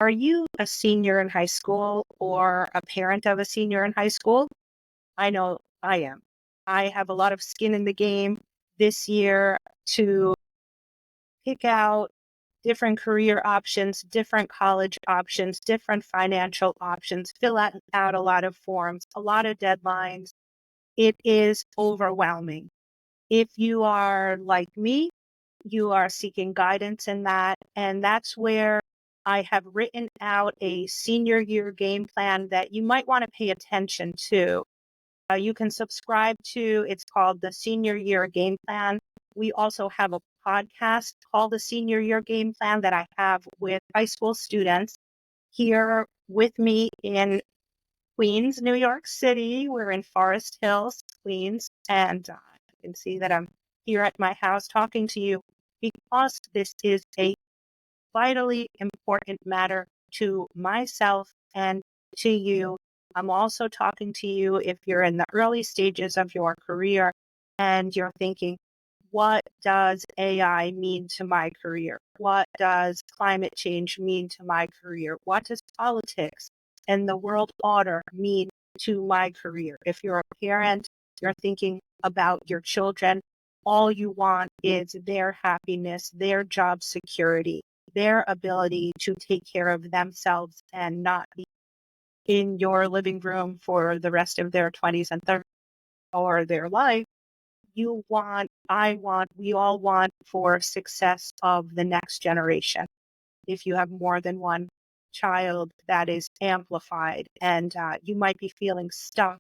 Are you a senior in high school or a parent of a senior in high school? I know I am. I have a lot of skin in the game this year to pick out different career options, different college options, different financial options, fill out a lot of forms, a lot of deadlines. It is overwhelming. If you are like me, you are seeking guidance in that. And that's where I have written out a senior year game plan that you might want to pay attention to. You can subscribe to, it's called the Senior Year Game Plan. We also have a podcast called the Senior Year Game Plan that I have with high school students here with me in Queens, New York City. We're in Forest Hills, Queens, and you can see that I'm here at my house talking to you because this is a vitally important matter to myself and to you. I'm also talking to you if you're in the early stages of your career and you're thinking, what does AI mean to my career? What does climate change mean to my career? What does politics and the world order mean to my career? If you're a parent, you're thinking about your children, all you want is their happiness, their job security, their ability to take care of themselves and not be in your living room for the rest of their 20s and 30s or their life. You want, I want, we all want for success of the next generation. If you have more than one child, that is amplified, and you might be feeling stuck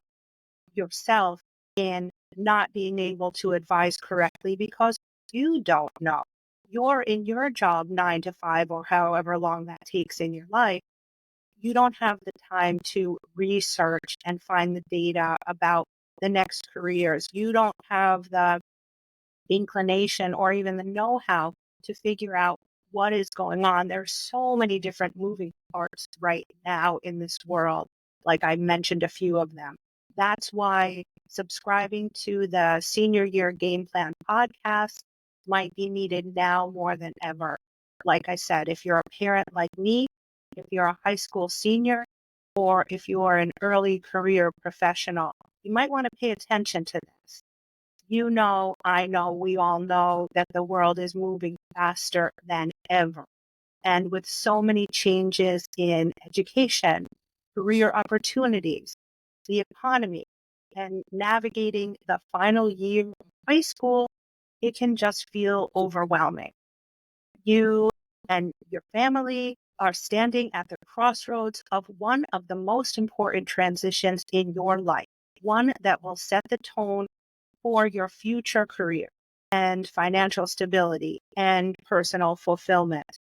yourself in not being able to advise correctly because you don't know. You're in your job 9 to 5 or however long that takes in your life. You don't have the time to research and find the data about the next careers. You don't have the inclination or even the know-how to figure out what is going on. There's so many different moving parts right now in this world. Like I mentioned a few of them. That's why subscribing to the Senior Year Game Plan podcast might be needed now more than ever. Like I said, if you're a parent like me, if you're a high school senior, or if you are an early career professional, you might want to pay attention to this. You know, I know, we all know that the world is moving faster than ever. And with so many changes in education, career opportunities, the economy, and navigating the final year of high school, it can just feel overwhelming. You and your family are standing at the crossroads of one of the most important transitions in your life, one that will set the tone for your future career and financial stability and personal fulfillment.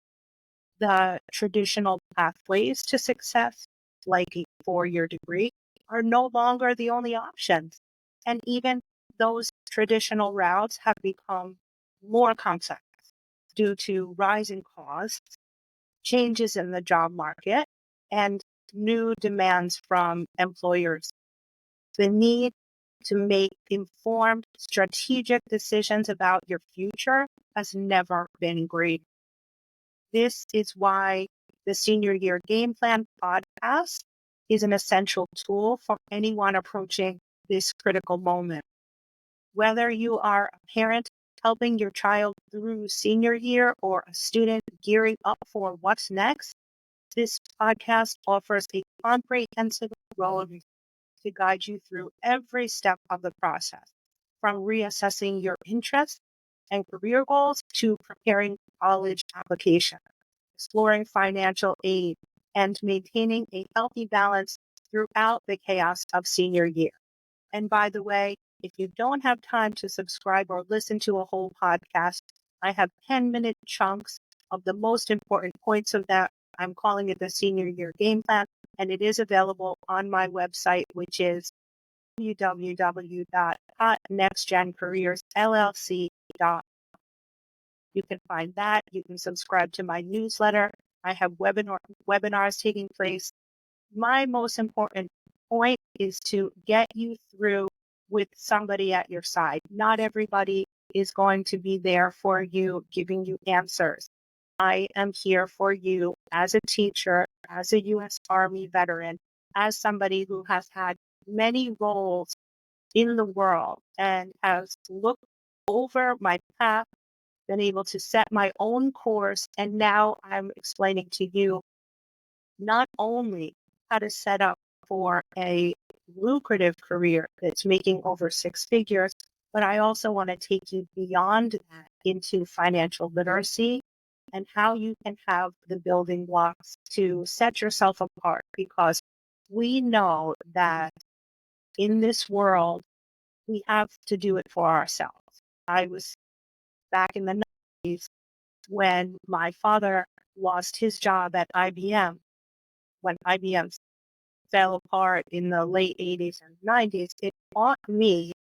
The traditional pathways to success, like a 4-year degree, are no longer the only options. And even those traditional routes have become more complex due to rising costs, changes in the job market, and new demands from employers. The need to make informed, strategic decisions about your future has never been greater. This is why the Senior Year Game Plan podcast is an essential tool for anyone approaching this critical moment. Whether you are a parent helping your child through senior year or a student gearing up for what's next, this podcast offers a comprehensive road to guide you through every step of the process, from reassessing your interests and career goals to preparing college applications, exploring financial aid, and maintaining a healthy balance throughout the chaos of senior year. And by the way, if you don't have time to subscribe or listen to a whole podcast, I have 10-minute chunks of the most important points of that. I'm calling it the Senior Year Game Plan, and it is available on my website, which is www.nextgencareersllc.com. You can find that. You can subscribe to my newsletter. I have webinars taking place. My most important point is to get you through with somebody at your side. Not everybody is going to be there for you, giving you answers. I am here for you as a teacher, as a U.S. Army veteran, as somebody who has had many roles in the world and has looked over my path, been able to set my own course. And now I'm explaining to you not only how to set up for a lucrative career that's making over six figures, but I also want to take you beyond that into financial literacy and how you can have the building blocks to set yourself apart, because we know that in this world, we have to do it for ourselves. I was back in the 90s when my father lost his job at IBM. When IBM fell apart in the late 80s and 90s, it taught me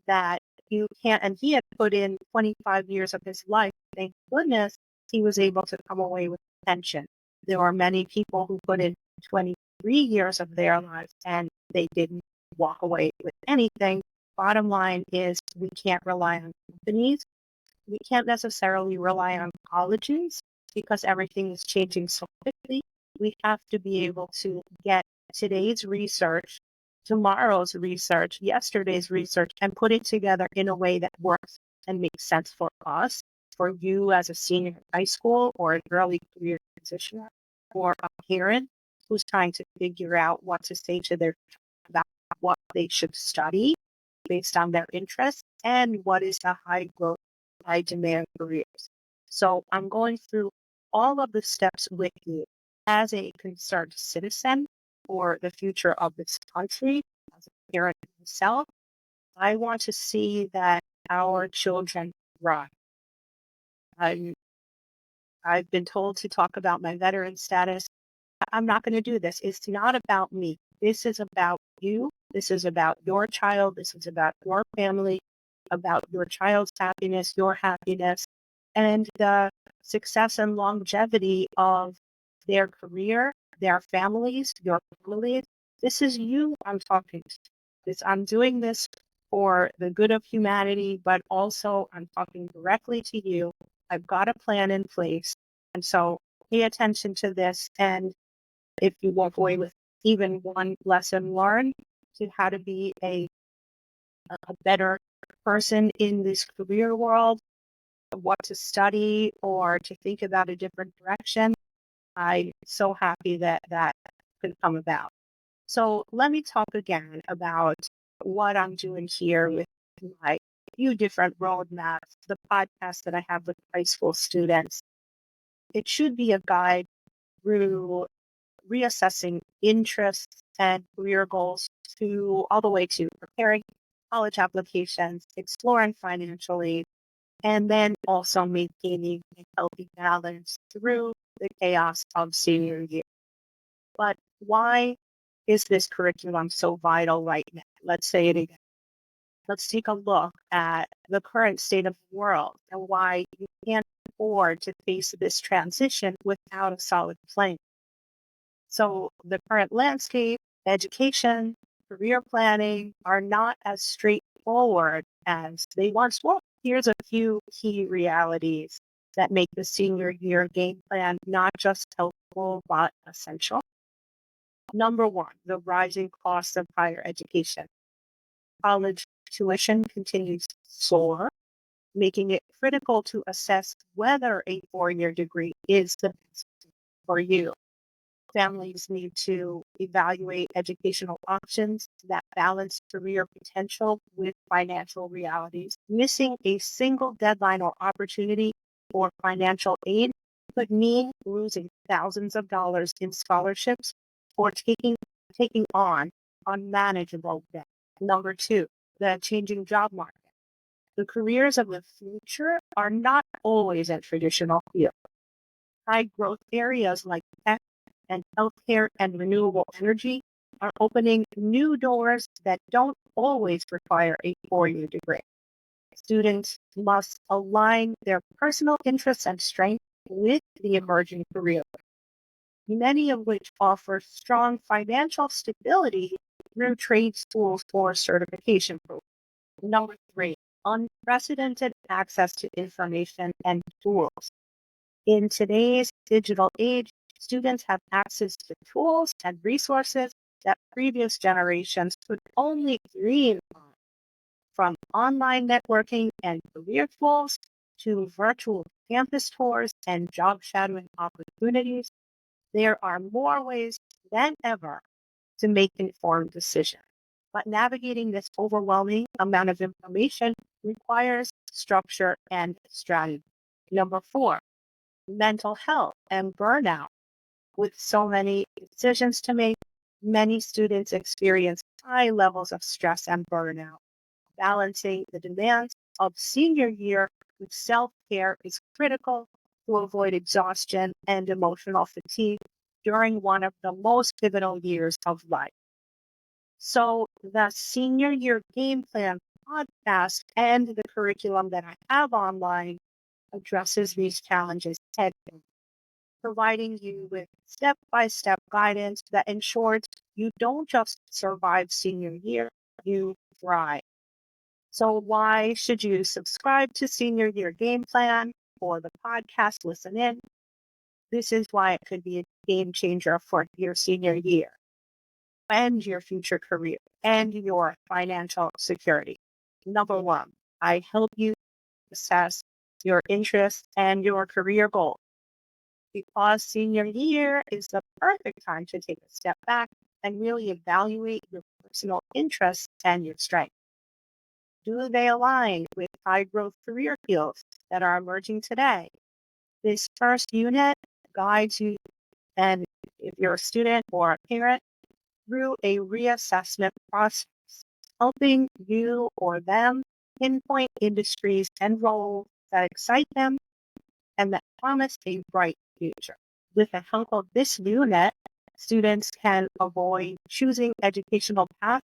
that you can't, and he had put in 25 years of his life. Thank goodness he was able to come away with a pension. There are many people who put in 23 years of their lives and they didn't walk away with anything. Bottom line is we can't rely on companies. We can't necessarily rely on colleges because everything is changing so quickly. We have to be able to get today's research, tomorrow's research, yesterday's research, and put it together in a way that works and makes sense for us, for you as a senior in high school or an early career transitioner, or a parent who's trying to figure out what to say to their child about what they should study based on their interests and what is a high growth, high demand careers. So I'm going through all of the steps with you as a concerned citizen for the future of this country, as a parent myself. I want to see that our children thrive. I'm, I've been told to talk about my veteran status. I'm not going to do this. It's not about me. This is about you. This is about your child. This is about your family, about your child's happiness, your happiness, and the success and longevity of their career, their families, your families. This is you I'm talking to. I'm doing this for the good of humanity, but also I'm talking directly to you. I've got a plan in place. And so pay attention to this. And if you walk away with even one lesson learned to how to be a better person in this career world, what to study or to think about a different direction, I'm so happy that that could come about. So let me talk again about what I'm doing here with my few different roadmaps, the podcast that I have with high school students. It should be a guide through reassessing interests and career goals to all the way to preparing college applications, exploring financial aid, and then also maintaining a healthy balance through the chaos of senior year. But why is this curriculum so vital right now? Let's say it again. Let's take a look at the current state of the world and why you can't afford to face this transition without a solid plan. So the current landscape, education, career planning are not as straightforward as they once were. Here's a few key realities that make the senior year game plan not just helpful, but essential. Number one, the rising cost of higher education. College tuition continues to soar, making it critical to assess whether a four-year degree is the best for you. Families need to evaluate educational options that balance career potential with financial realities. Missing a single deadline or opportunity for financial aid could mean losing thousands of dollars in scholarships or taking on unmanageable debt. Number two, the changing job market. The careers of the future are not always in traditional fields. High growth areas like tech and healthcare and renewable energy are opening new doors that don't always require a four-year degree. Students must align their personal interests and strengths with the emerging career, many of which offer strong financial stability through trade schools or certification programs. Number three, unprecedented access to information and tools. In today's digital age, students have access to tools and resources that previous generations could only dream of, from online networking and career tools to virtual campus tours and job shadowing opportunities. There are more ways than ever to make informed decisions. But navigating this overwhelming amount of information requires structure and strategy. Number four, mental health and burnout. With so many decisions to make, many students experience high levels of stress and burnout. Balancing the demands of senior year with self care is critical to avoid exhaustion and emotional fatigue during one of the most pivotal years of life. So, the Senior Year Game Plan podcast and the curriculum that I have online addresses these challenges head on, providing you with step by step guidance that ensures you don't just survive senior year, you thrive. So, why should you subscribe to Senior Year Game Plan or the podcast? Listen in. This is why it could be a game changer for your senior year and your future career and your financial security. Number one, I help you assess your interests and your career goals, because senior year is the perfect time to take a step back and really evaluate your personal interests and your strengths. Do they align with high growth career fields that are emerging today? This first unit guides you, and if you're a student or a parent, through a reassessment process, helping you or them pinpoint industries and roles that excite them and that promise a bright future. With the help of this unit, students can avoid choosing educational paths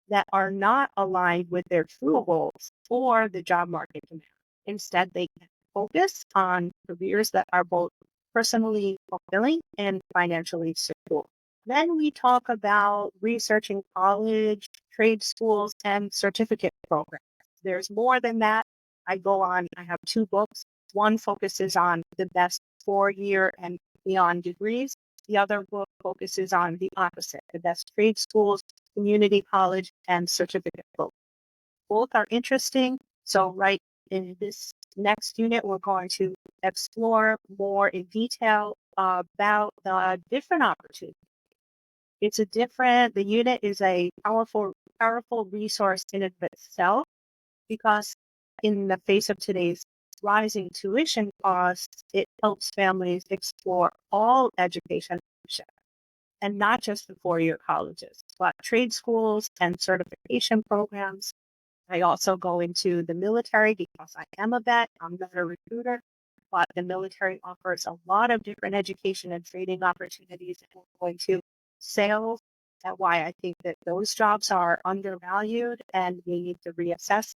that are not aligned with their true goals or the job market demand. Instead, they can focus on careers that are both personally fulfilling and financially secure. Then we talk about researching college, trade schools, and certificate programs. There's more than that. I go on, I have two books. One focuses on the best 4 year and beyond degrees. The other book focuses on the opposite, the best trade schools, community college, and certificate programs. Both are interesting. So, right in this next unit, we're going to explore more in detail about the different opportunities. The unit is a powerful resource in and of itself, because in the face of today's rising tuition costs, it helps families explore all education options, and not just the 4 year colleges, but trade schools and certification programs. I also go into the military because I am a vet. I'm not a recruiter, but the military offers a lot of different education and training opportunities. And we're going to sales. That's why I think that those jobs are undervalued and we need to reassess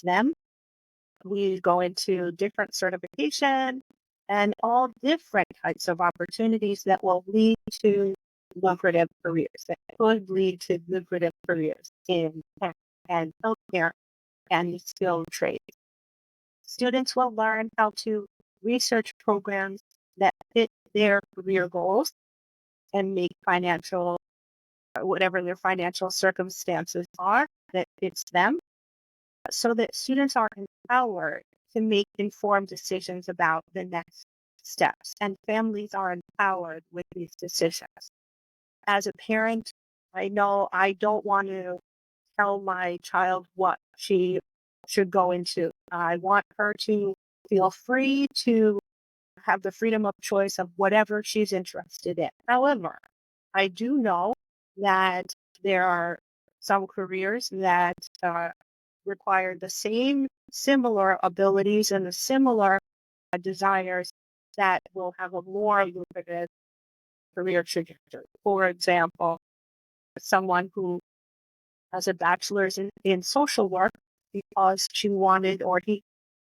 them. We go into different certification and all different types of opportunities that will lead to lucrative careers, that could lead to lucrative careers in tech and healthcare and skilled trades. Students will learn how to research programs that fit their career goals and make whatever their financial circumstances are, that fits them, so that students are empowered to make informed decisions about the next steps, and families are empowered with these decisions. As a parent, I know I don't want to tell my child what she should go into. I want her to feel free to have the freedom of choice of whatever she's interested in. However, I do know that there are some careers that require the same similar abilities and the similar desires that will have a more lucrative career trajectory. For example, someone who has a bachelor's in social work because she wanted or he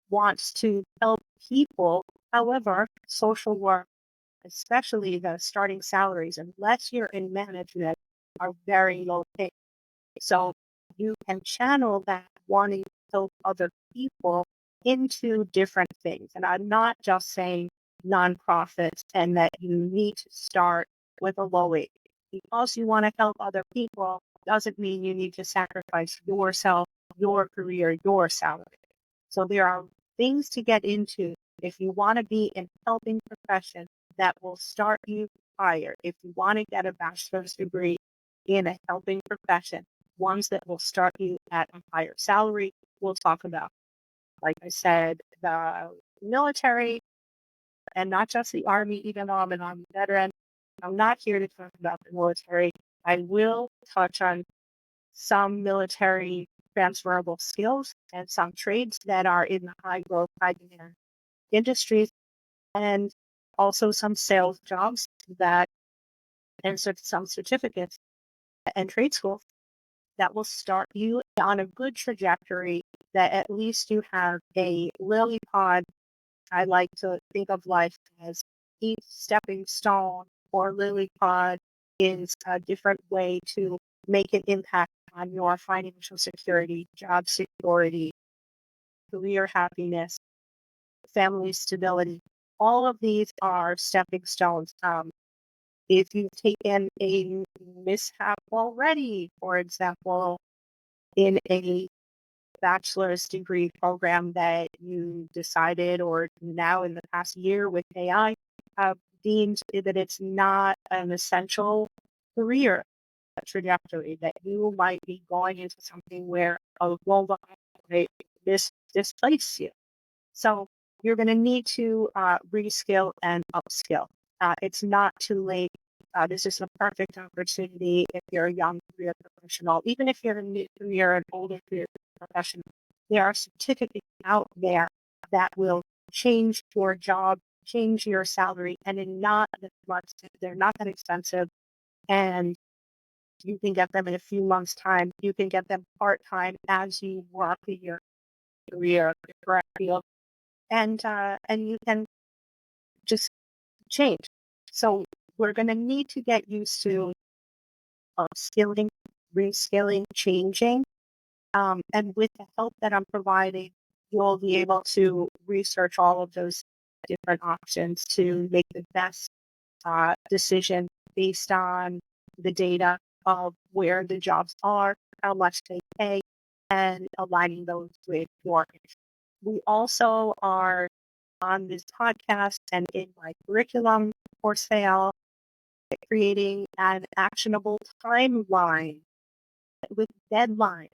wants to help people. However, social work, especially the starting salaries, unless you're in management, are very low paid. So you can channel that wanting to help other people into different things. And I'm not just saying nonprofits and that you need to start with a low wage. Because you want to help other people doesn't mean you need to sacrifice yourself, your career, your salary. So there are things to get into if you want to be in a helping profession that will start you higher. If you want to get a bachelor's degree in a helping profession, ones that will start you at a higher salary, we'll talk about. Like I said, the military, and not just the Army, even though I'm an Army veteran. I'm not here to talk about the military. I will touch on some military transferable skills and some trades that are in the high growth, high demand industries, and also some sales jobs that, and some certificates and trade schools that will start you on a good trajectory, that at least you have a lily pod. I like to think of life as each stepping stone or lily pod is a different way to make an impact on your financial security, job security, career happiness, family stability. All of these are stepping stones. If you've taken a mishap already, for example, in a bachelor's degree program that you decided, or now in the past year with AI, deemed that it's not an essential career trajectory, that you might be going into something where a global may displace you. So you're going to need to reskill and upskill. It's not too late. This is a perfect opportunity if you're a young career professional, even if you're an older career professional. There are certificates out there that will change your job, change your salary, and they're not that expensive. And you can get them in a few months' time. You can get them part-time as you work in your career, your correct field, and you can just change. So we're going to need to get used to skilling, reskilling, changing. And with the help that I'm providing, you'll be able to research all of those different options to make the best decision based on the data of where the jobs are, how much they pay, and aligning those with your interests. We also are on this podcast and in my curriculum for sale, creating an actionable timeline with deadline.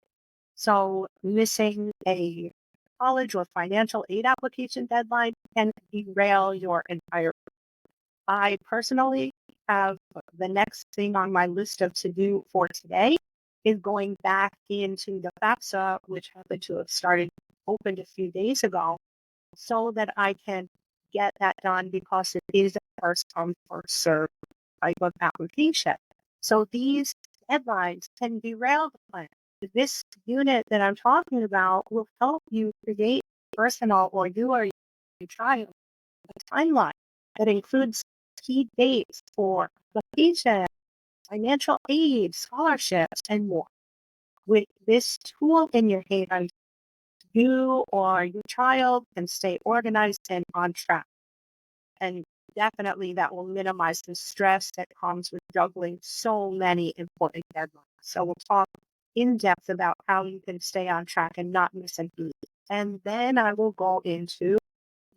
So missing a college or financial aid application deadline can derail your entire. I personally have the next thing on my list of to do for today is going back into the FAFSA, which happened to have opened a few days ago, so that I can get that done, because it is a first come, first served type of application. So these deadlines can derail the plan. This unit that I'm talking about will help you create personal, or you or your child, a timeline that includes key dates for application, financial aid, scholarships, and more. With this tool in your hand, you or your child can stay organized and on track. And definitely that will minimize the stress that comes with juggling so many important deadlines. So we'll talk in depth about how you can stay on track and not miss a beat. And then I will go into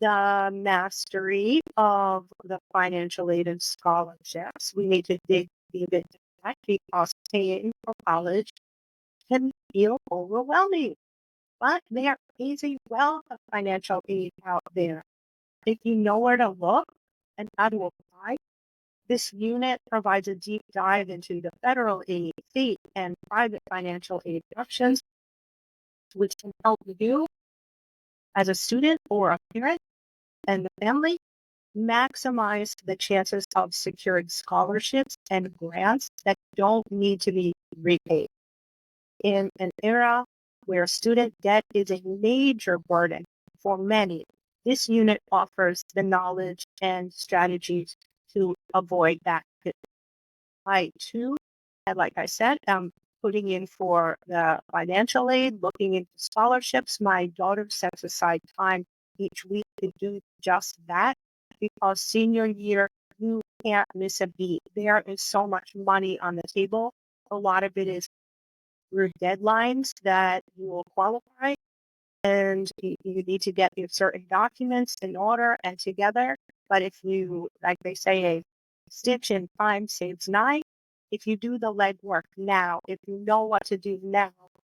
the mastery of the financial aid and scholarships. We need to dig deep into that, because paying for college can feel overwhelming. But there is a wealth of financial aid out there. If you know where to look and how to apply, this unit provides a deep dive into the federal aid, state, and private financial aid options, which can help you as a student or a parent and the family maximize the chances of securing scholarships and grants that don't need to be repaid. In an era where student debt is a major burden for many, this unit offers the knowledge and strategies to avoid that. I too, and like I said, I'm putting in for the financial aid, looking into scholarships. My daughter sets aside time each week to do just that. because senior year, you can't miss a beat. There is so much money on the table. A lot of it is through deadlines that you will qualify, and you need to get your certain documents in order and together. But if you, like they say, a stitch in time saves nine. If you do the legwork now, if you know what to do now,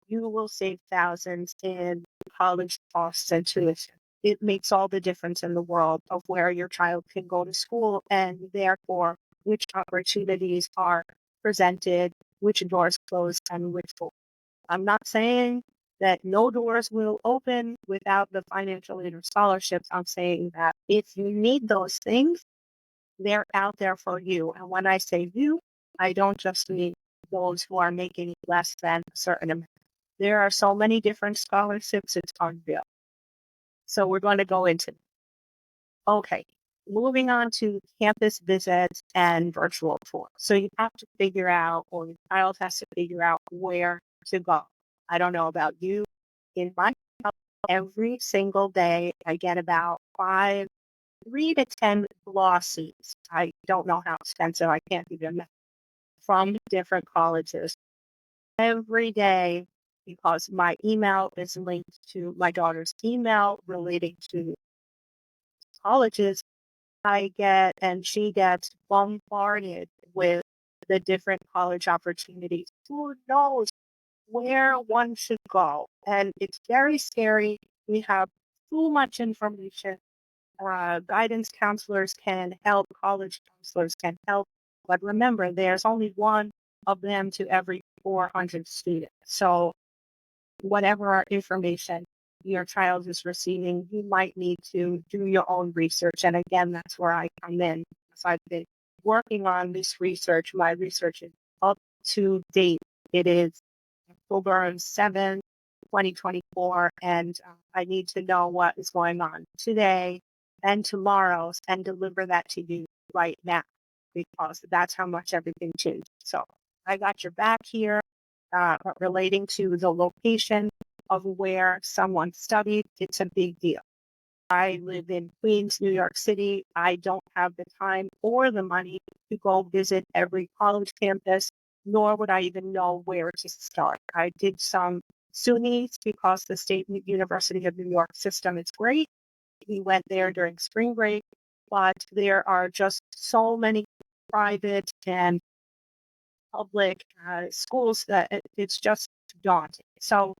you will save thousands in college costs and tuition. It makes all the difference in the world of where your child can go to school and therefore which opportunities are presented, which doors close, and which will. I'm not saying that no doors will open without the financial aid or scholarships. I'm saying that if you need those things, they're out there for you. And when I say you, I don't just mean those who are making less than a certain amount. There are so many different scholarships, it's unreal. So we're going to go into, okay, moving on to campus visits and virtual tours. So you have to figure out, or your child has to figure out where to go. I don't know about you. In my house, every single day, I get about 3 to 10 lawsuits. I don't know how expensive, I can't even imagine, from different colleges every day because my email is linked to my daughter's email relating to colleges. I get and she gets bombarded with the different college opportunities. Who knows where one should go? And it's very scary. We have too much information. Guidance counselors can help, college counselors can help. But remember, there's only one of them to every 400 students. So whatever information your child is receiving, you might need to do your own research. And again, that's where I come in. So I've been working on this research. My research is up to date. It is October 7, 2024, and I need to know what is going on today and tomorrow and deliver that to you right now because that's how much everything changed. So I got your back here relating to the location of where someone studied. It's a big deal. I live in Queens, New York City. I don't have the time or the money to go visit every college campus, nor would I even know where to start. I did some SUNYs because the State University of New York system is great. We went there during spring break, but there are just so many private and public schools that it's just daunting. So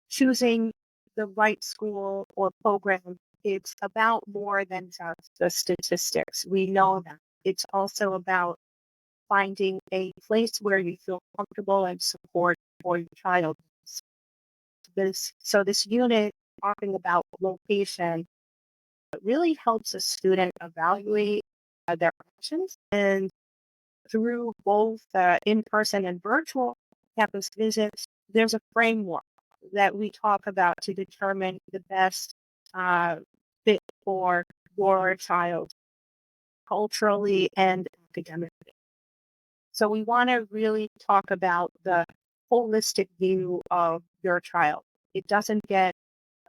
choosing the right school or program, it's about more than just the statistics. We know that. It's also about finding a place where you feel comfortable and support for your child. This unit talking about location really helps a student evaluate their options, and through both in-person and virtual campus visits, there's a framework that we talk about to determine the best uh, fit for your child culturally and academically. So we want to really talk about the holistic view of your child. It doesn't get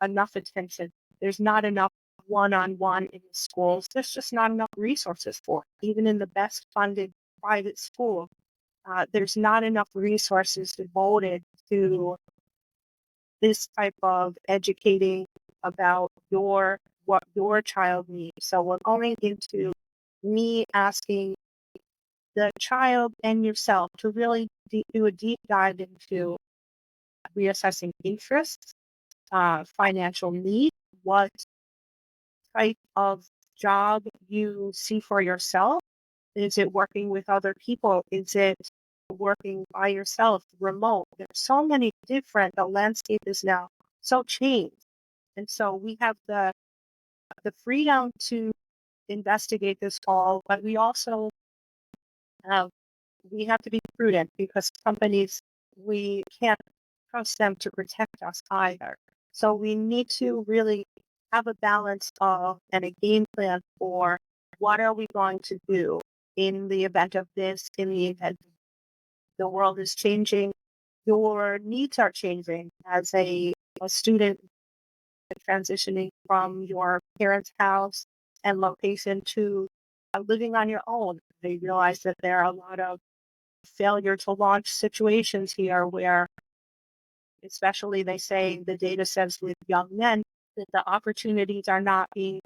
enough attention. There's not enough one-on-one in schools. There's just not enough resources for it. Even in the best funded private school, there's not enough resources devoted to this type of educating about what your child needs. So we're going into me asking the child and yourself to really do a deep dive into reassessing interests, financial need, what type of job you see for yourself. Is it working with other people? Is it working by yourself, remote? There's so many the landscape is now so changed. And so we have the freedom to investigate this all, but we also have we have to be prudent because companies, we can't trust them to protect us either. So we need to really have a balance of and a game plan for what are we going to do in the event of this, in the event the world is changing, your needs are changing as a student transitioning from your parents' house and location to living on your own. They realize that there are a lot of failure to launch situations here where, especially they say the data says with young men, that the opportunities are not being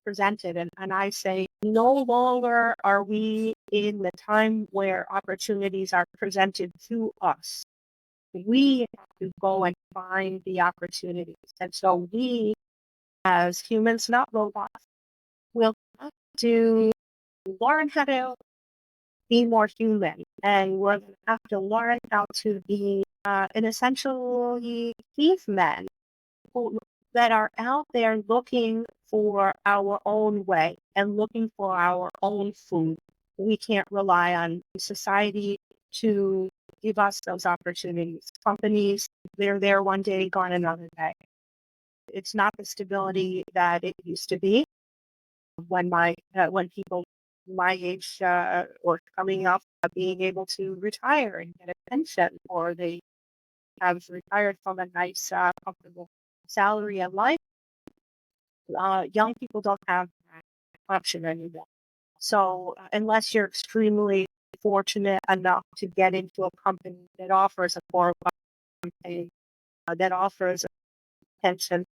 presented. And I say, no longer are we in the time where opportunities are presented to us. We have to go and find the opportunities. And so we, as humans, not robots, will have to learn how to be more human. And we're going to have to learn how to be an essentially cavemen who, that are out there looking for our own way and looking for our own food. We can't rely on society to give us those opportunities. Companies, they're there one day, gone another day. It's not the stability that it used to be when people my age or coming up being able to retire and get a pension, or they have retired from a nice, comfortable salary and life. Young people don't have that option anymore. So unless you're extremely fortunate enough to get into a company that offers a 401k, that offers a pension,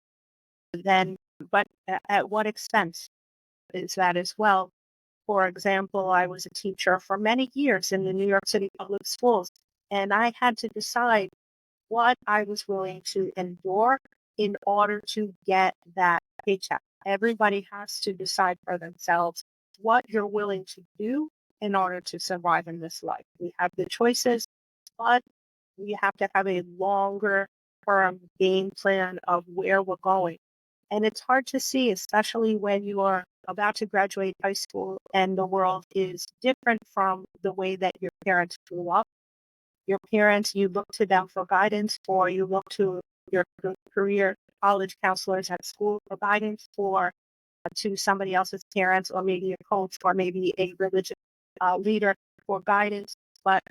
then, but at what expense is that as well? For example, I was a teacher for many years in the New York City public schools, and I had to decide what I was willing to endure in order to get that paycheck. Everybody has to decide for themselves what you're willing to do in order to survive in this life. We have the choices, but we have to have a longer term game plan of where we're going. And it's hard to see, especially when you are about to graduate high school and the world is different from the way that your parents grew up. Your parents, you look to them for guidance, or you look to your career college counselors at school for guidance, or to somebody else's parents, or maybe a coach, or maybe a religious leader for guidance. But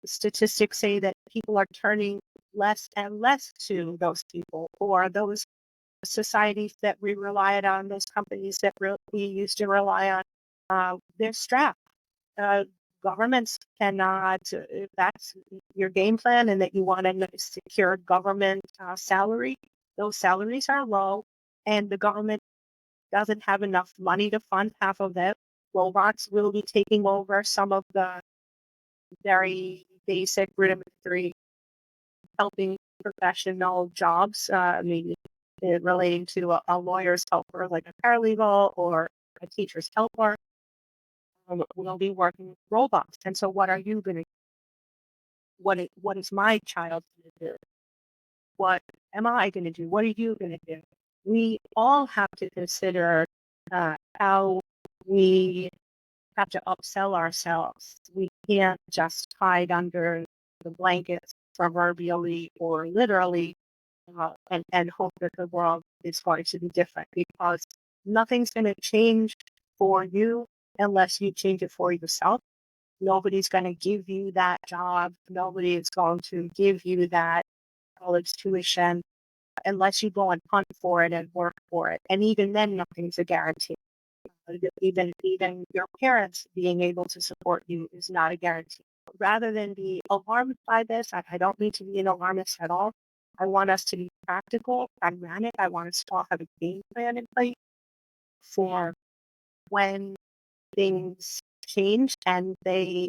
statistics say that people are turning less and less to those people, or those societies that we relied on, those companies that we used to rely on. They're strapped. Uh, Governments cannot, if that's your game plan and that you want a secure government salary, those salaries are low, and the government doesn't have enough money to fund half of it. Robots will be taking over some of the very basic, rudimentary helping professional jobs. I mean, relating to a lawyer's helper, like a paralegal or a teacher's helper, will be working with robots. And so, what are you going to? What is my child going to do? What am I going to do? What are you going to do? We all have to consider how we have to upsell ourselves. We can't just hide under the blankets, proverbially or literally, and hope that the world is going to be different, because nothing's going to change for you unless you change it for yourself. Nobody's going to give you that job. Nobody is going to give you that college tuition unless you go and hunt for it and work for it. And even then, nothing's a guarantee. Even your parents being able to support you is not a guarantee. Rather than be alarmed by this, I don't need to be an alarmist at all. I want us to be practical, pragmatic. I want us to all have a game plan in place for when things change, and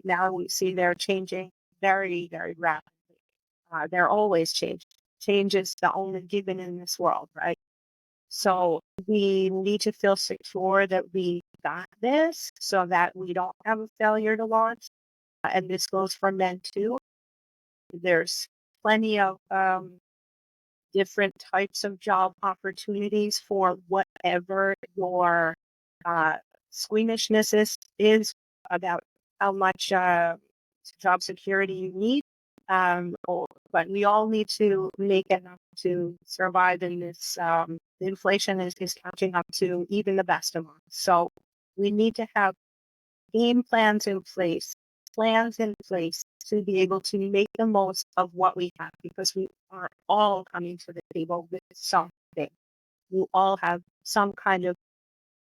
now we see they're changing very, very rapidly. They're always changing. Change is the only given in this world, right? So we need to feel secure that we got this, so that we don't have a failure to launch. And this goes for men too. There's plenty of different types of job opportunities for whatever your uh, squeamishness is about how much job security you need. But we all need to make enough to survive in this. Inflation is catching up to even the best of us. So we need to have plans in place to be able to make the most of what we have, because we are all coming to the table with something. You all have some kind of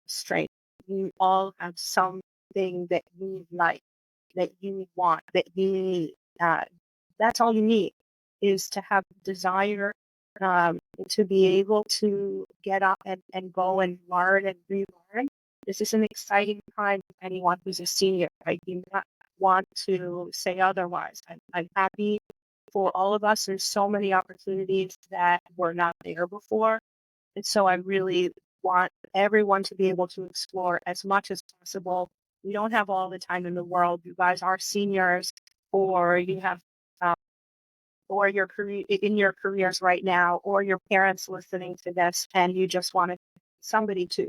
strength. You all have something that you like, that you want, that you need. That's all you need is to have desire, to be able to get up and go and learn and relearn. This is an exciting time for anyone who's a senior. I do not want to say otherwise. I'm happy for all of us. There's so many opportunities that were not there before. And so I really want everyone to be able to explore as much as possible. We don't have all the time in the world. You guys are seniors, or you have, uh, or your career in your careers right now, or your parents listening to this, and you just wanted somebody to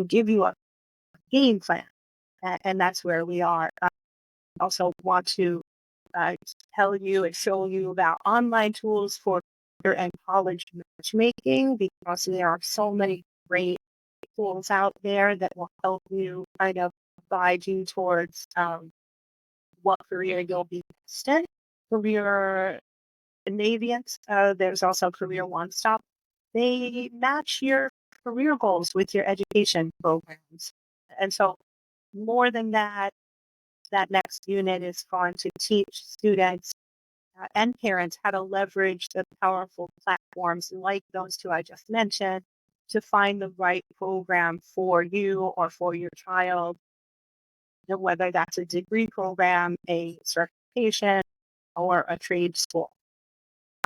give you a game plan, and that's where we are. I also want to uh, tell you and show you about online tools for career and college matchmaking, because there are so many great tools out there that will help you kind of guide you towards what career you'll be best in. Career Navians, there's also Career One Stop. They match your career goals with your education programs. And so, more than that, that next unit is going to teach students and parents how to leverage the powerful platforms like those two I just mentioned to find the right program for you or for your child, whether that's a degree program, a certification, or a trade school.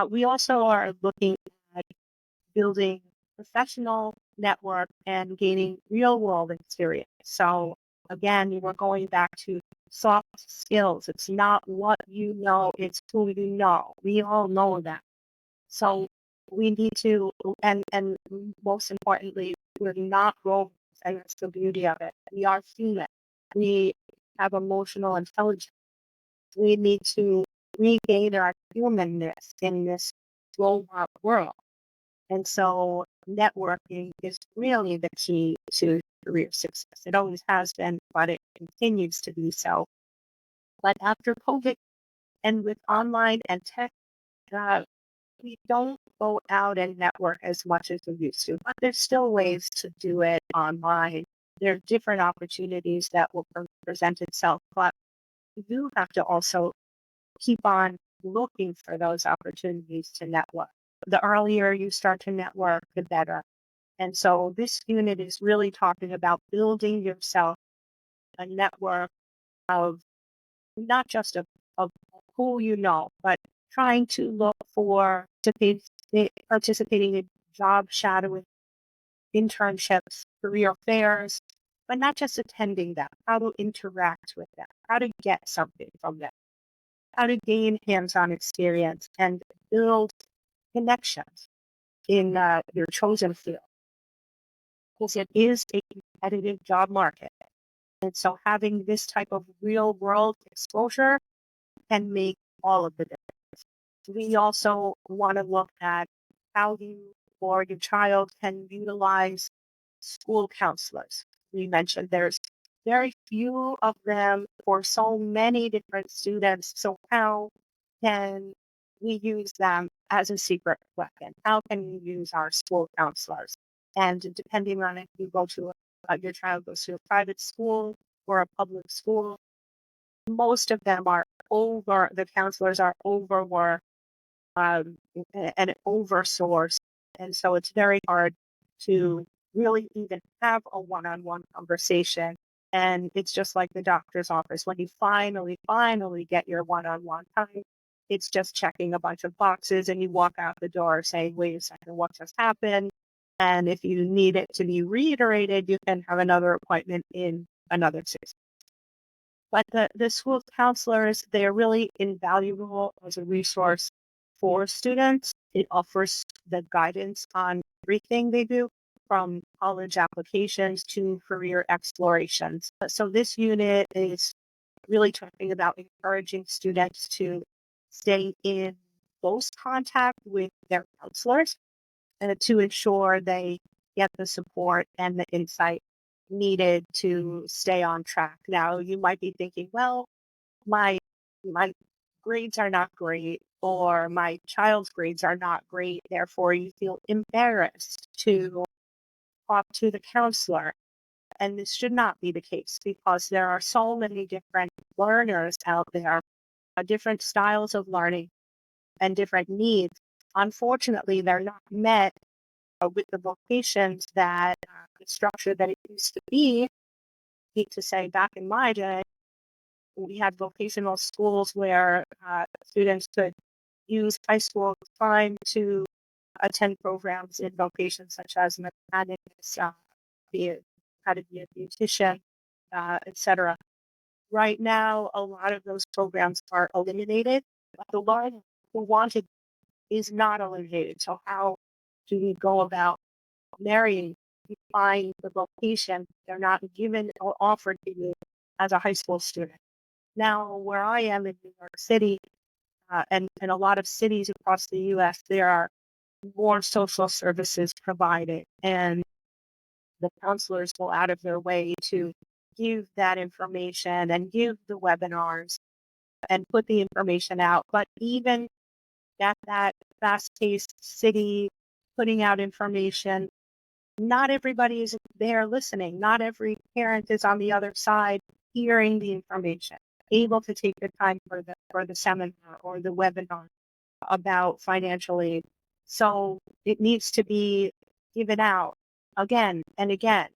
We also are looking at building professional network and gaining real world experience. So again, we're going back to soft skills. It's not what you know, it's who you know. We all know that. So we need to, and most importantly, we're not robots, and that's the beauty of it. We are human. We have emotional intelligence. We need to regain our humanness in this robot world. And so networking is really the key to career success. It always has been, but it continues to be so. But after COVID and with online and tech, uh, we don't go out and network as much as we used to, but there's still ways to do it online. There are different opportunities that will present itself, but you do have to also keep on looking for those opportunities to network. The earlier you start to network, the better. And so this unit is really talking about building yourself a network of not just of who you know, but trying to look for participating in job shadowing, internships, career fairs, but not just attending them, how to interact with them, how to get something from them, how to gain hands-on experience and build connections in your chosen field. Because it is a competitive job market. And so having this type of real world exposure can make all of the difference. We also want to look at how you or your child can utilize school counselors. We mentioned there's very few of them for so many different students. So how can we use them as a secret weapon? How can we use our school counselors? And depending on if you go to your child goes to a private school or a public school, most of them are the counselors are overworked, um, and oversourced. And so it's very hard to really even have a one-on-one conversation. And it's just like the doctor's office. When you finally get your one-on-one time, it's just checking a bunch of boxes and you walk out the door saying, wait a second, what just happened? And if you need it to be reiterated, you can have another appointment in another 6. But the school counselors, they're really invaluable as a resource for students. It offers the guidance on everything they do, from college applications to career explorations. So this unit is really talking about encouraging students to stay in close contact with their counselors and to ensure they get the support and the insight needed to stay on track. Now, you might be thinking, well, my my grades are not great, or my child's grades are not great, therefore you feel embarrassed to talk to the counselor. And this should not be the case because there are so many different learners out there, different styles of learning and different needs. Unfortunately, they're not met with the vocations that the structure that it used to be. Need to say, back in my day, we had vocational schools where students could use high school time to attend programs in vocations such as mechanics, be it how to be a beautician, etc. Right now, a lot of those programs are eliminated, but the learner who wanted is not eliminated. So how do we go about marrying? You find the vocation they're not given or offered to you as a high school student. Now, where I am in New York City, and a lot of cities across the U.S., there are more social services provided, and the counselors go out of their way to give that information and give the webinars and put the information out. But even at that fast-paced city, putting out information, not everybody is there listening. Not every parent is on the other side hearing the information, able to take the time for the seminar or the webinar about financial aid. So it needs to be given out again and again,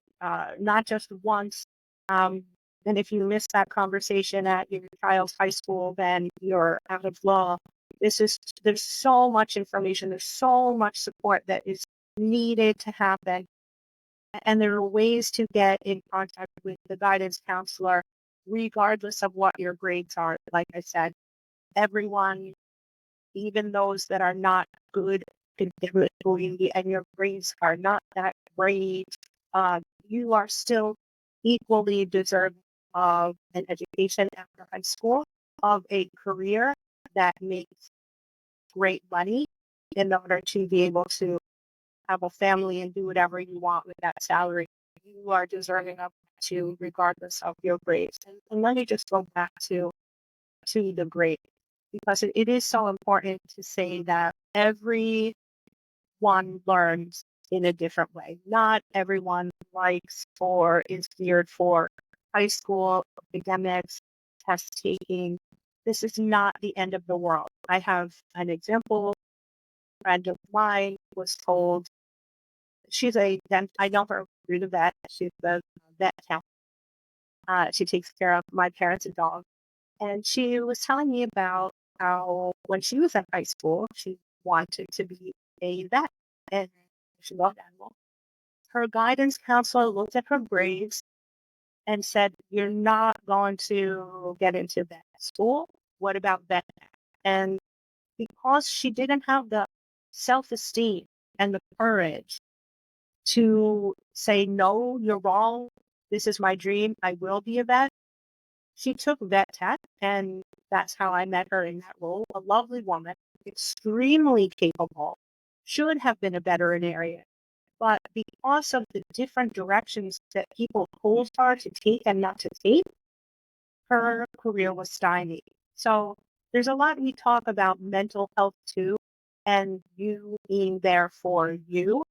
not just once. Um, and if you miss that conversation at your child's high school, then you're out of law. There's so much information, there's so much support that is needed to happen. And there are ways to get in contact with the guidance counselor, regardless of what your grades are. Like I said, everyone, even those that are not good academically and your grades are not that great, you are still equally deserving of an education after high school, of a career that makes great money in order to be able to have a family and do whatever you want with that salary. You are deserving of that too, regardless of your grades. And let me just go back to the grade because it is so important to say that everyone learns in a different way. Not everyone likes or is geared for high school academics, test taking. This is not the end of the world. I have an example. A friend of mine was told I know her through the vet. She's the vet counselor. She takes care of my parents' dog. And she was telling me about how when she was in high school, she wanted to be a vet and she loved animals. Her guidance counselor looked at her grades and said, "You're not going to get into vet school. What about vet?" And because she didn't have the self esteem and the courage to say, "No, you're wrong. This is my dream. I will be a vet." She took vet tech, and that's how I met her in that role. A lovely woman, extremely capable, should have been a veterinarian. But because of the different directions that people told her to take and not to take, her career was stymied. So there's a lot we talk about mental health too, and you being there for you.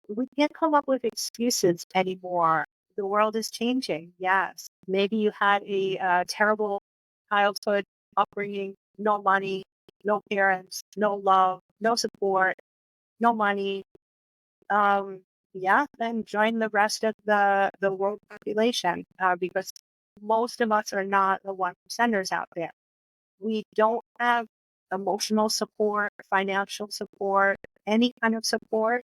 We can't come up with excuses anymore. The world is changing. Yes. Maybe you had a terrible childhood upbringing, no money, no parents, no love, no support, no money. Yeah, then join the rest of the world population because most of us are not the 1%ers out there. We don't have emotional support, financial support, any kind of support.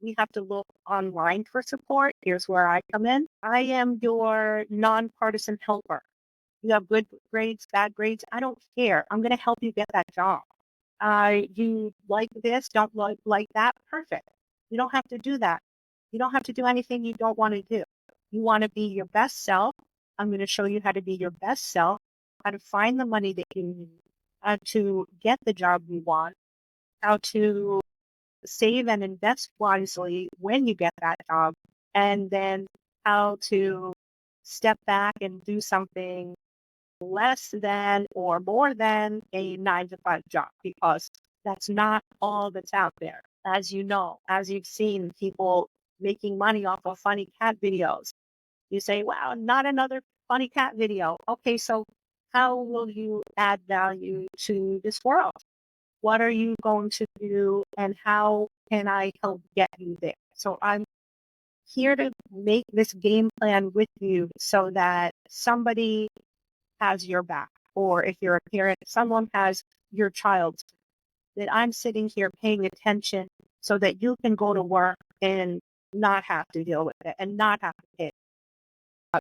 We have to look online for support. Here's where I come in. I am your nonpartisan helper. You have good grades, bad grades. I don't care. I'm going to help you get that job. You like this, don't like that. Perfect. You don't have to do that. You don't have to do anything you don't want to do. You want to be your best self. I'm going to show you how to be your best self, how to find the money that you need, how to get the job you want, how to save and invest wisely when you get that job, and then how to step back and do something less than or more than a 9 to 5 job because that's not all that's out there. As you know, as you've seen people making money off of funny cat videos, You say, wow, not another funny cat video. Okay, so how will you add value to this world? What are you going to do and how can I help get you there? So I'm here to make this game plan with you so that somebody has your back. Or if you're a parent, someone has your child, that I'm sitting here paying attention so that you can go to work and not have to deal with it and not have to pay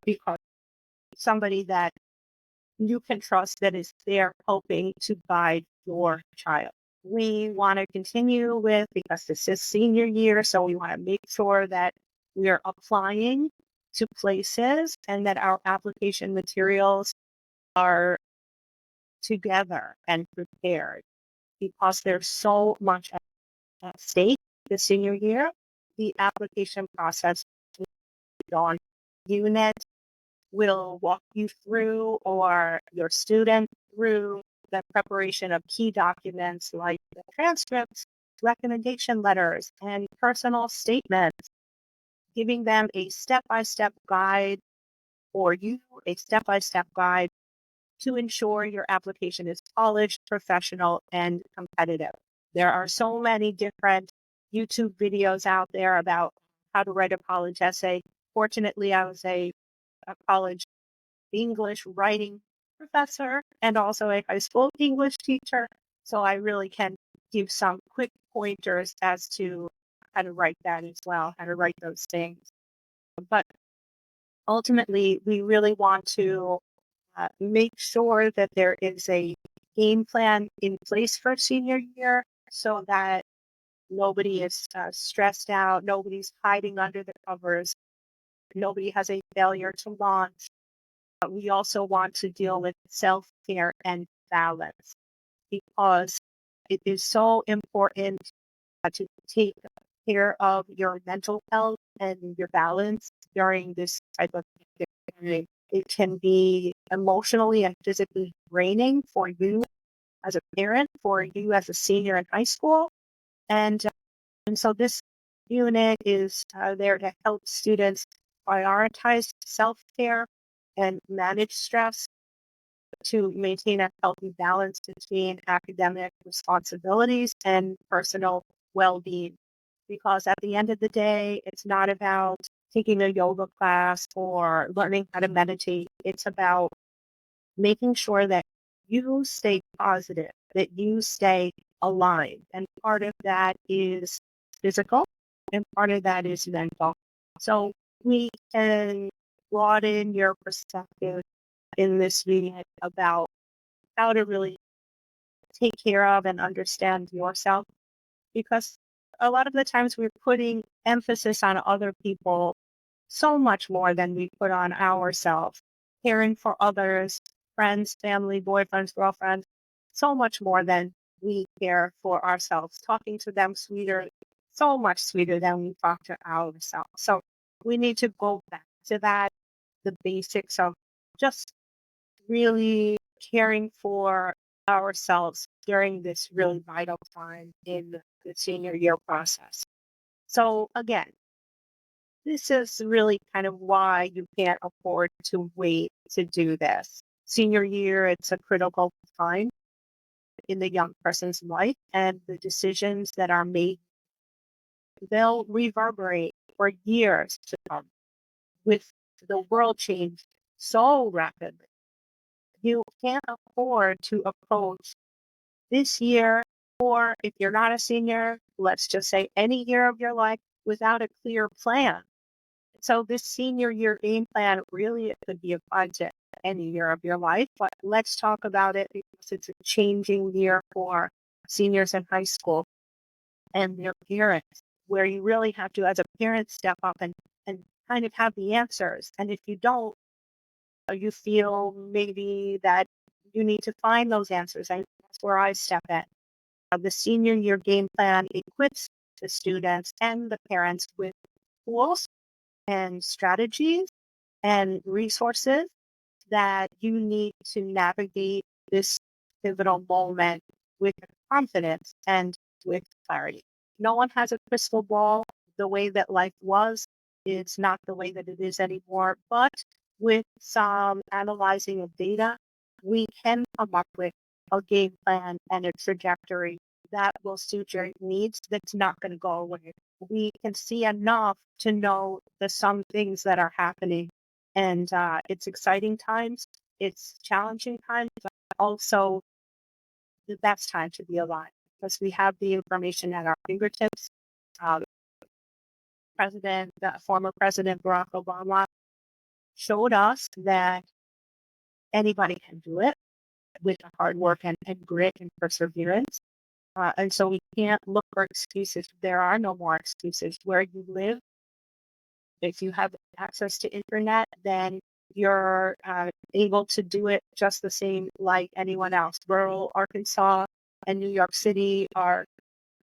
because somebody that you can trust that is there helping to guide your child. We want to continue with, because this is senior year, so we want to make sure that we are applying to places and that our application materials are together and prepared because there's so much at stake this senior year. The application process on unit will walk you through or your student through the preparation of key documents like the transcripts, recommendation letters, and personal statements, giving them a step-by-step guide or you a step-by-step guide to ensure your application is polished, professional, and competitive. There are so many different YouTube videos out there about how to write a college essay. Fortunately, I was a college English writing professor and also a high school English teacher. So I really can give some quick pointers as to how to write that as well, how to write those things. But ultimately, we really want to make sure that there is a game plan in place for senior year so that nobody is stressed out, nobody's hiding under the covers, nobody has a failure to launch. We also want to deal with self-care and balance because it is so important to take care of your mental health and your balance during this type of period. It can be emotionally and physically draining for you as a parent, for you as a senior in high school. And, uh, and so this unit is there to help students prioritize self-care and manage stress to maintain a healthy balance between academic responsibilities and personal well-being. Because at the end of the day, it's not about taking a yoga class or learning how to meditate. It's about making sure that you stay positive, that you stay aligned. And part of that is physical and part of that is mental. So we can broaden your perspective in this meeting about how to really take care of and understand yourself because a lot of the times we're putting emphasis on other people so much more than we put on ourselves, caring for others, friends, family, boyfriends, girlfriends, so much more than we care for ourselves, talking to them sweeter, so much sweeter than we talk to ourselves. So we need to go back to that, the basics of just really caring for ourselves during this really vital time in the senior year process. So again, this is really kind of why you can't afford to wait to do this. Senior year, it's a critical time in the young person's life, and the decisions that are made, they'll reverberate for years to come. With the world changed so rapidly, you can't afford to approach this year, or if you're not a senior, let's just say any year of your life without a clear plan. So this senior year game plan, really, it could be applied to any year of your life, but let's talk about it because it's a changing year for seniors in high school and their parents, where you really have to, as a parent, step up and kind of have the answers. And if you don't, you feel maybe that you need to find those answers. And that's where I step in. The senior year game plan equips the students and the parents with tools and strategies and resources that you need to navigate this pivotal moment with confidence and with clarity. No one has a crystal ball the way that life was. is not the way that it is anymore. But with some analyzing of data, we can come up with a game plan and a trajectory that will suit your needs that's not going to go away. We can see enough to know some things that are happening. And it's exciting times, it's challenging times, but also the best time to be alive because we have the information at our fingertips. Uh, former President Barack Obama showed us that anybody can do it with hard work and grit and perseverance. And so we can't look for excuses. There are no more excuses. Where you live, if you have access to internet, then you're able to do it just the same like anyone else. Rural Arkansas and New York City are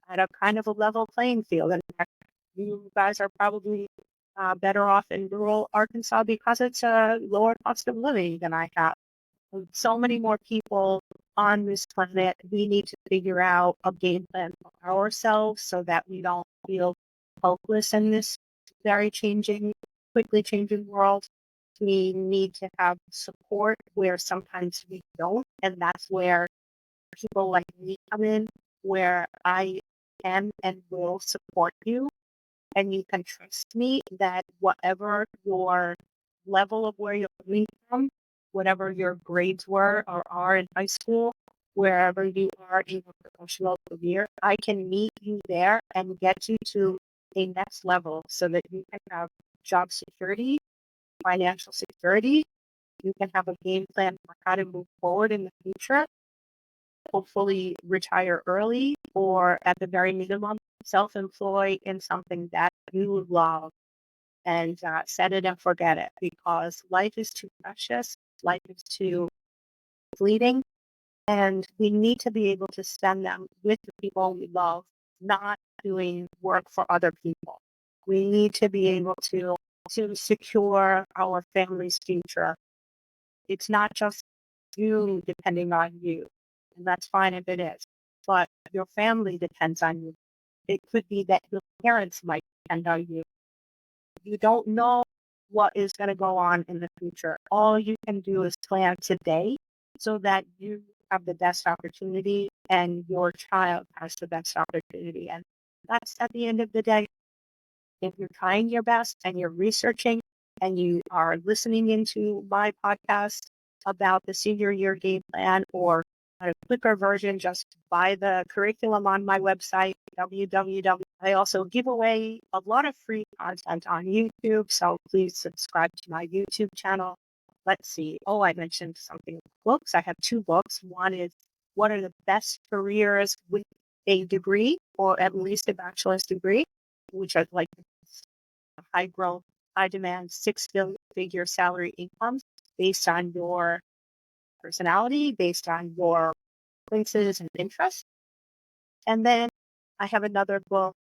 at a kind of a level playing field. In fact, you guys are probably better off in rural Arkansas because it's a lower cost of living than I have. So many more people on this planet. We need to figure out a game plan for ourselves so that we don't feel hopeless in this very quickly changing world. We need to have support where sometimes we don't. And that's where people like me come in, where I can and will support you. And you can trust me that whatever your level of where you're coming from, whatever your grades were or are in high school, wherever you are in your professional career, I can meet you there and get you to a next level so that you can have job security, financial security. You can have a game plan for how to move forward in the future, hopefully retire early, or at the very minimum, self-employ in something that you love and set it and forget it because life is too precious. Life is too fleeting. And we need to be able to spend them with the people we love, not doing work for other people. We need to be able to secure our family's future. It's not just you depending on you. And that's fine if it is. But your family depends on you. It could be that your parents might depend on you. You don't know what is going to go on in the future. All you can do is plan today so that you have the best opportunity and your child has the best opportunity. And that's at the end of the day. If you're trying your best and you're researching and you are listening into my podcast about the senior year game plan or a quicker version, just buy the curriculum on my website, www. I also give away a lot of free content on YouTube, so please subscribe to my YouTube channel. Let's see. Oh, I mentioned something. Books. I have two books. One is What are the Best Careers with a Degree, or at least a bachelor's degree, which are like high growth, high demand, six-figure salary incomes based on your personality, based on your preferences and interests. And then I have another book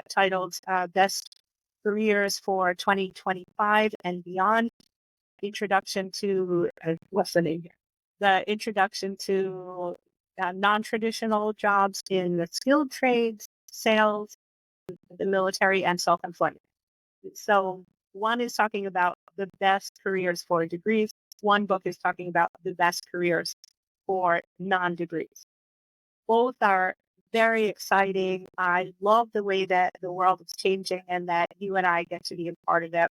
titled Best Careers for 2025 and Beyond. Introduction to, what's the name here? The Introduction to Non-Traditional Jobs in the Skilled Trades, Sales, the Military, and Self-Employment. So one is talking about the best careers for degrees. One book is talking about the best careers for non-degrees. Both are very exciting. I love the way that the world is changing and that you and I get to be a part of it.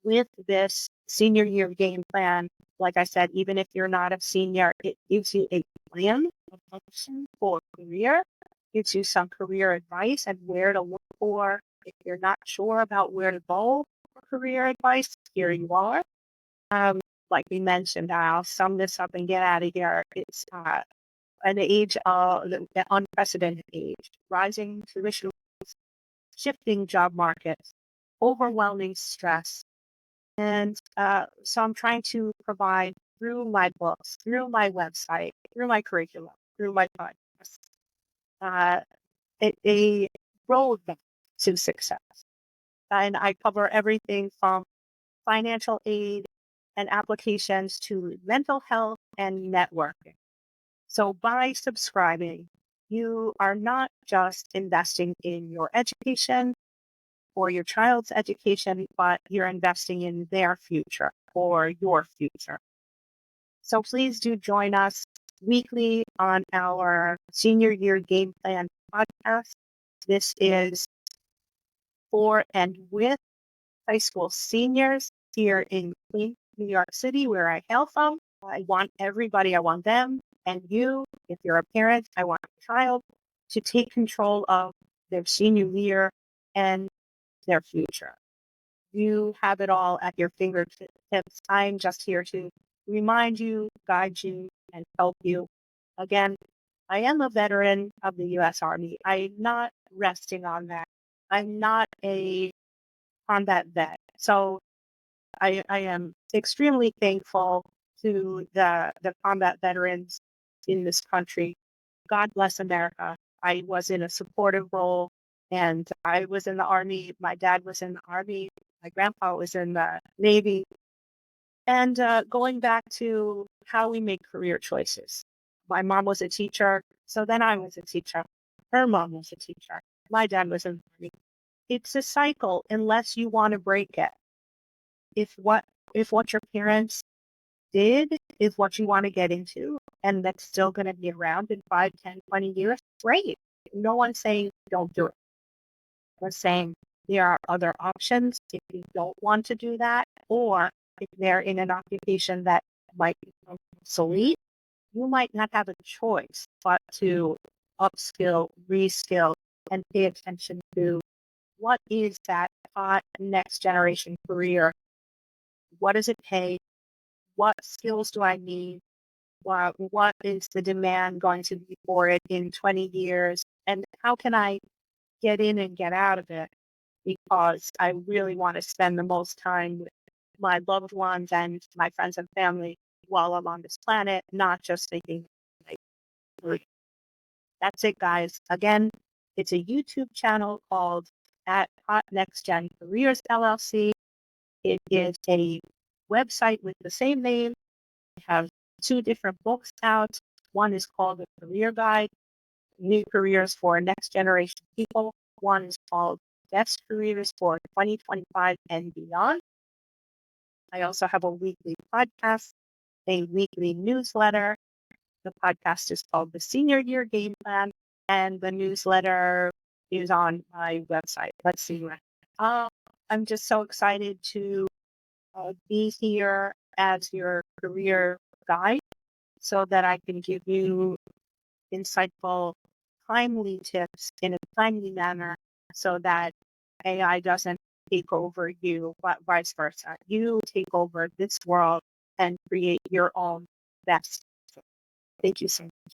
With this senior year game plan, like I said, even if you're not a senior, it gives you a plan of action for a career, gives you some career advice and where to look for. If you're not sure about where to go for career advice, here you are. Like we mentioned, I'll sum this up and get out of here. It's an age of the unprecedented age, rising tuition, shifting job markets, overwhelming stress. And so I'm trying to provide through my books, through my website, through my curriculum, through my podcast, uh, a roadmap to success. And I cover everything from financial aid and applications to mental health and networking. So by subscribing, you are not just investing in your education, for your child's education, but you're investing in their future or your future. So please do join us weekly on our senior year game plan podcast. This is for and with high school seniors here in Queens, New York City, where I hail from. I want everybody, I want them and you, if you're a parent, I want your child to take control of their senior year and their future. You have it all at your fingertips. I'm just here to remind you, guide you, and help you. Again, I am a veteran of the U.S. Army. I'm not resting on that. I'm not a combat vet. So I am extremely thankful to the combat veterans in this country. God bless America. I was in a supportive role and I was in the Army. My dad was in the Army. My grandpa was in the Navy. And going back to how we make career choices. My mom was a teacher. So then I was a teacher. Her mom was a teacher. My dad was in the Army. It's a cycle unless you want to break it. If what if what your parents did is what you want to get into and that's still going to be around in 5, 10, 20 years, great. No one's saying don't do it. We're saying there are other options if you don't want to do that, or if they're in an occupation that might become obsolete, you might not have a choice but to upskill, reskill, and pay attention to what is that hot next generation career. What does it pay? What skills do I need? What is the demand going to be for it in 20 years? And how can I get in and get out of it? Because I really want to spend the most time with my loved ones and my friends and family while I'm on this planet, not just thinking like, "Great." That's it, guys. Again, it's a YouTube channel called at Hot Next Gen Careers LLC. It is a website with the same name. We have 2 different books out. One is called The Career Guide, New Careers for Next Generation People. One is called Best Careers for 2025 and Beyond. I also have a weekly podcast, a weekly newsletter. The podcast is called The Senior Year Game Plan, and the newsletter is on my website. Let's see. Uh, I'm just so excited to be here as your career guide so that I can give you insightful, timely tips in a timely manner so that AI doesn't take over you, but vice versa. You take over this world and create your own best. Thank you so much.